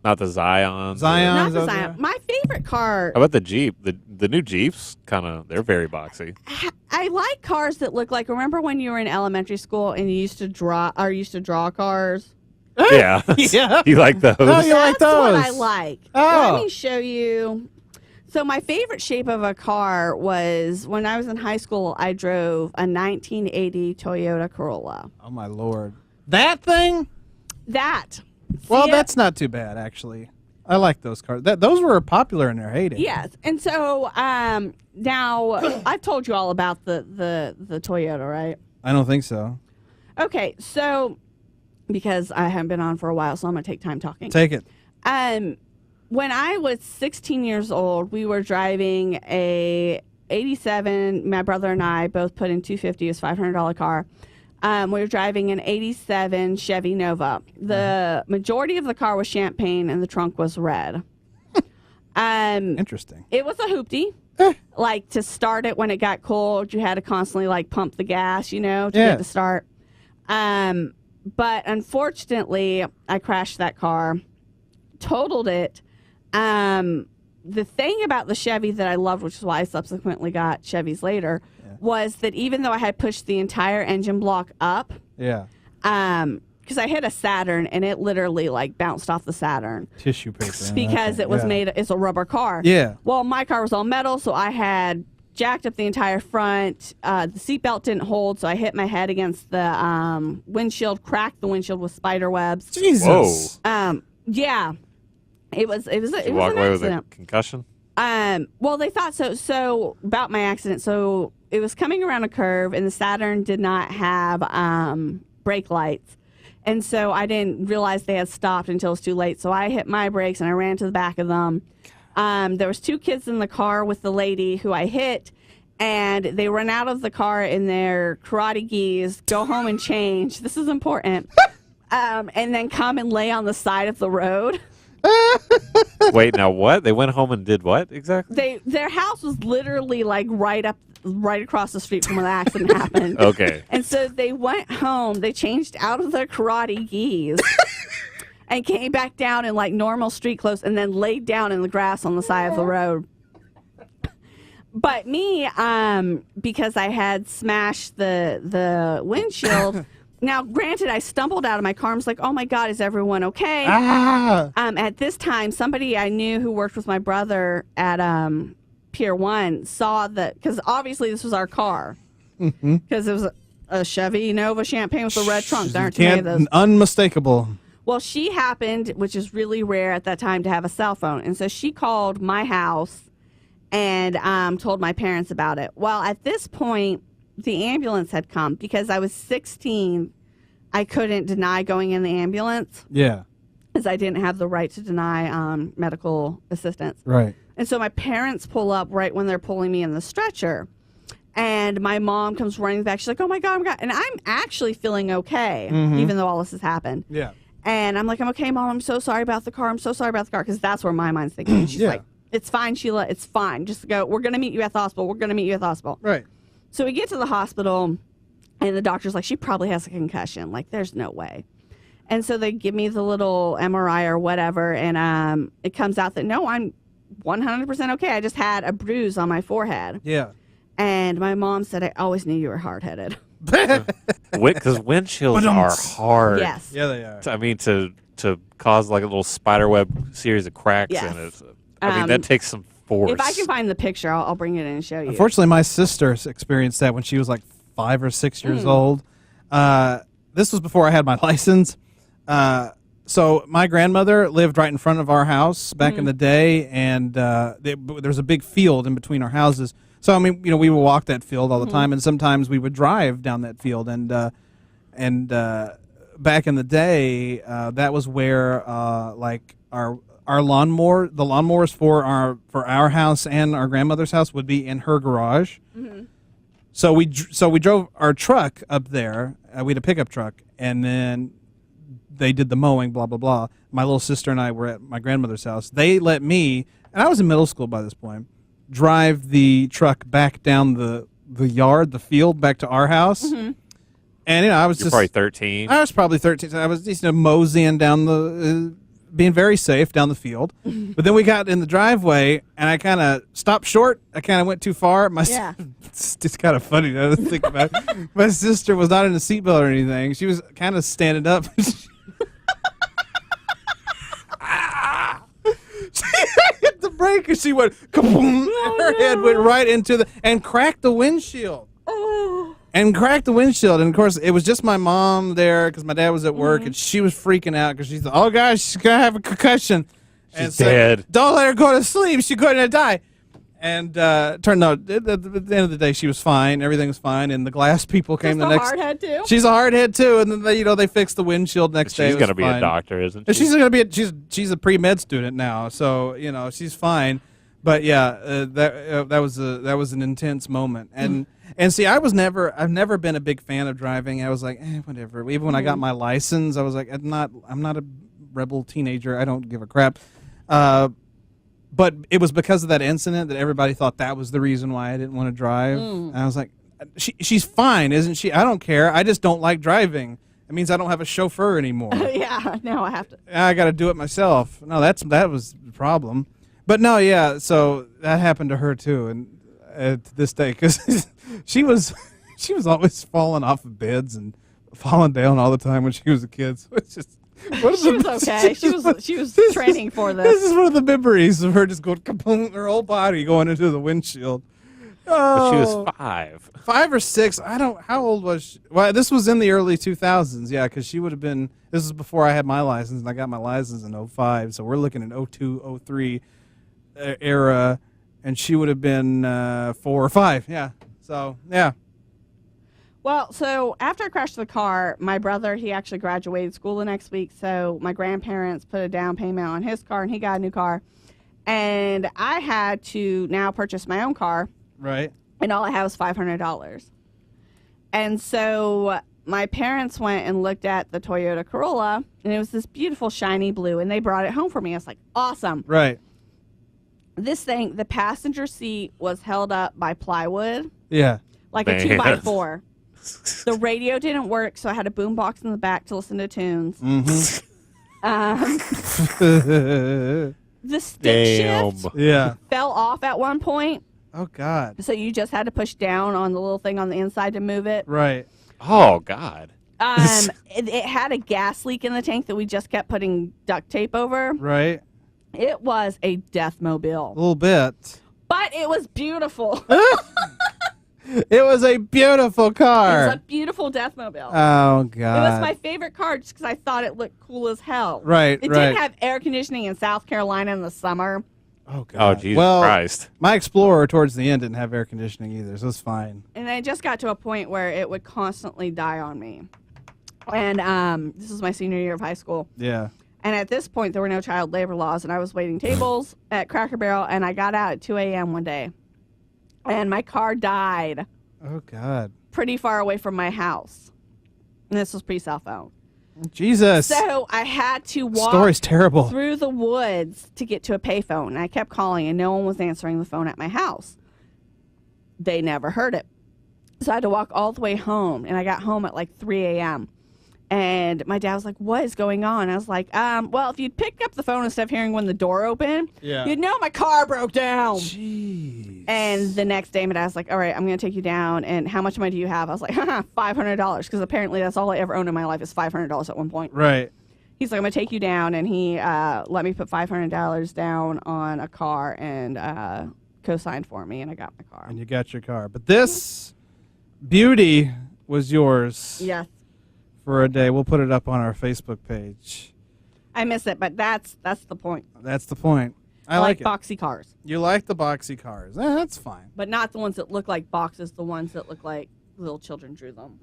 Not the Zions. Not Zions. the Zion. My favorite car. How about the Jeep? The new Jeeps, they're very boxy. I like cars that look like. Remember when you were in elementary school and you used to draw cars? Yeah. Yeah. You like those? Oh, you like That's what those? I like. Oh. Let me show you. So my favorite shape of a car was when I was in high school. I drove a 1980 Toyota Corolla. Oh my Lord. That thing? That. Well, See it? that's not too bad actually. I like those cars. Those were popular in their heyday. Yes. And so now I've told you all about the Toyota, right? I don't think so. Okay, so because I haven't been on for a while, so I'm going to take time talking. Take it. When I was 16 years old, we were driving a 87. My brother and I both put in $250. It was $500 car. We were driving an 87 Chevy Nova. The majority of the car was champagne and the trunk was red. Interesting. It was a hoopty. Like to start it when it got cold, you had to constantly like pump the gas, to get to start. But unfortunately, I crashed that car, totaled it. The thing about the Chevy that I loved, which is why I subsequently got Chevys later, was that even though I had pushed the entire engine block up, because I hit a Saturn and it literally like bounced off the Saturn Tissue paper. because it was made. It's a rubber car. Yeah. Well, my car was all metal, so I had jacked up the entire front. The seatbelt didn't hold, so I hit my head against the windshield, cracked the windshield with spider webs. Jesus. Whoa. Yeah. It was Did you an walk away with a accident. concussion? Well, they thought so. So about my accident, so it was coming around a curve, and the Saturn did not have brake lights, and so I didn't realize they had stopped until it was too late. So I hit my brakes and I ran to the back of them. There was 2 kids in the car with the lady who I hit, and they run out of the car in their karate gis, go home and change. This is important, and then come and lay on the side of the road. Wait, now what? They went home and did what exactly? Their house was literally like right across the street from where the accident happened. Okay. And so they went home, they changed out of their karate gis and came back down in like normal street clothes and then laid down in the grass on the side of the road. But me, because I had smashed the windshield. Now, granted, I stumbled out of my car. I was like, oh, my God, is everyone okay? At this time, somebody I knew who worked with my brother at Pier 1 saw that, because obviously this was our car, because it was a Chevy Nova Champagne with a red trunk. There aren't too many of those. Unmistakable. Well, she happened, which is really rare at that time, to have a cell phone. And so she called my house and told my parents about it. Well, at this point, the ambulance had come because I was 16. I couldn't deny going in the ambulance. Yeah. Because I didn't have the right to deny medical assistance. Right. And so my parents pull up right when they're pulling me in the stretcher. And my mom comes running back. She's like, oh, my God, oh, my God. And I'm actually feeling okay, even though all this has happened. Yeah. And I'm like, I'm okay, Mom. I'm so sorry about the car. I'm so sorry about the car. Because that's where my mind's thinking. And she's like, it's fine, Sheila. It's fine. Just go. We're going to meet you at the hospital. We're going to meet you at the hospital. Right. So we get to the hospital, and the doctor's like, she probably has a concussion. Like, there's no way. And so they give me the little MRI or whatever, and it comes out that, no, I'm 100% okay. I just had a bruise on my forehead. Yeah. And my mom said, I always knew you were hard-headed. Because windshields are hard. Yes. Yeah, they are. I mean, to cause like a little spider web series of cracks Yes. in it. I mean, that takes some force. If I can find the picture, I'll bring it in and show you. Unfortunately, my sister experienced that when she was like 5 or 6 years old. This was before I had my license. So my grandmother lived right in front of our house back in the day, and there was a big field in between our houses. So I mean, we would walk that field all the time, and sometimes we would drive down that field. And back in the day, that was where like our lawnmower, the lawnmowers for our house and our grandmother's house would be in her garage. So we drove our truck up there. We had a pickup truck, and then they did the mowing, blah, blah, blah. My little sister and I were at my grandmother's house. They let me, and I was in middle school by this point, drive the truck back down the yard, the field, back to our house. And, I was You're probably 13. I was probably 13. So I was just moseying down being very safe down the field. But then we got in the driveway, and I kind of stopped short. I kind of went too far. It's just kind of funny to think about it. My sister was not in a seatbelt or anything. She was kind of standing up. She hit the brake, and she went kaboom. Her head went right into and cracked the windshield. And cracked the windshield. And, of course, it was just my mom there because my dad was at work, and she was freaking out because she thought, oh, gosh, she's going to have a concussion. She's dead. Don't let her go to sleep. She's going to die. And turned out, at the end of the day, she was fine. Everything was fine. And the glass people came the next. She's a hardhead, too? She's a hardhead, too. And then, they fixed the windshield next day. She's going to be a doctor, isn't she? And she's going to be she's a pre-med student now. So, she's fine. But, yeah, that was an intense moment. And see, I've never been a big fan of driving. I was like, whatever. Even when I got my license, I was like, I'm not a rebel teenager. I don't give a crap. But it was because of that incident that everybody thought that was the reason why I didn't want to drive. And I was like, she's fine, isn't she? I don't care. I just don't like driving. It means I don't have a chauffeur anymore. Yeah, now I have to. I got to do it myself. No, that was the problem. But no, yeah. So that happened to her too, and to this day, because she was always falling off of beds and falling down all the time when she was a kid. So it's just. She was okay. She was training for this. This is one of the memories of her just going kaboom, her whole body going into the windshield. But she was 5. 5 or 6. How old was she? Well, this was in the early 2000s, yeah, because she would have been, this is before I had my license, and I got my license in 05, so we're looking at 02, 03 era, and she would have been 4 or 5, yeah. So, yeah. Well, so after I crashed the car, my brother, he actually graduated school the next week, so my grandparents put a down payment on his car, and he got a new car. And I had to now purchase my own car. Right. And all I had was $500. And so my parents went and looked at the Toyota Corolla, and it was this beautiful shiny blue, and they brought it home for me. I was like, awesome. Right. This thing, the passenger seat was held up by plywood. Yeah. Like a 2x4. The radio didn't work, so I had a boombox in the back to listen to tunes. Mm-hmm. The stick shift fell off at one point. Oh, God. So you just had to push down on the little thing on the inside to move it. Right. Oh, God. It had a gas leak in the tank that we just kept putting duct tape over. Right. It was a death mobile. A little bit. But it was beautiful. It was a beautiful car. It was a beautiful Deathmobile. Oh, God. It was my favorite car just because I thought it looked cool as hell. Right, It did have air conditioning in South Carolina in the summer. Oh, God. Oh, Jesus Christ. My Explorer towards the end didn't have air conditioning either, so it's fine. And I just got to a point where it would constantly die on me. And this was my senior year of high school. Yeah. And at this point, there were no child labor laws, and I was waiting tables at Cracker Barrel, and I got out at 2 a.m. one day. And my car died. Oh, God. Pretty far away from my house. And this was pre-cell phone. Jesus. So I had to walk Story's terrible. through the woods to get to a payphone. And I kept calling, and no one was answering the phone at my house. They never heard it. So I had to walk all the way home, and I got home at like 3 a.m. And my dad was like, what is going on? I was like, well, if you'd picked up the phone instead of hearing when the door opened, you'd know my car broke down. Jeez. And the next day, my dad was like, all right, I'm going to take you down. And how much money do you have? I was like, $500. Because apparently that's all I ever owned in my life is $500 at one point. Right. He's like, I'm going to take you down. And he let me put $500 down on a car and co-signed for me. And I got my car. And you got your car. But this beauty was yours. Yes. For a day. We'll put it up on our Facebook page. I miss it, but that's the point. That's the point. I like it. boxy cars. You like the boxy cars. That's fine. But not the ones that look like boxes, the ones that look like little children drew them.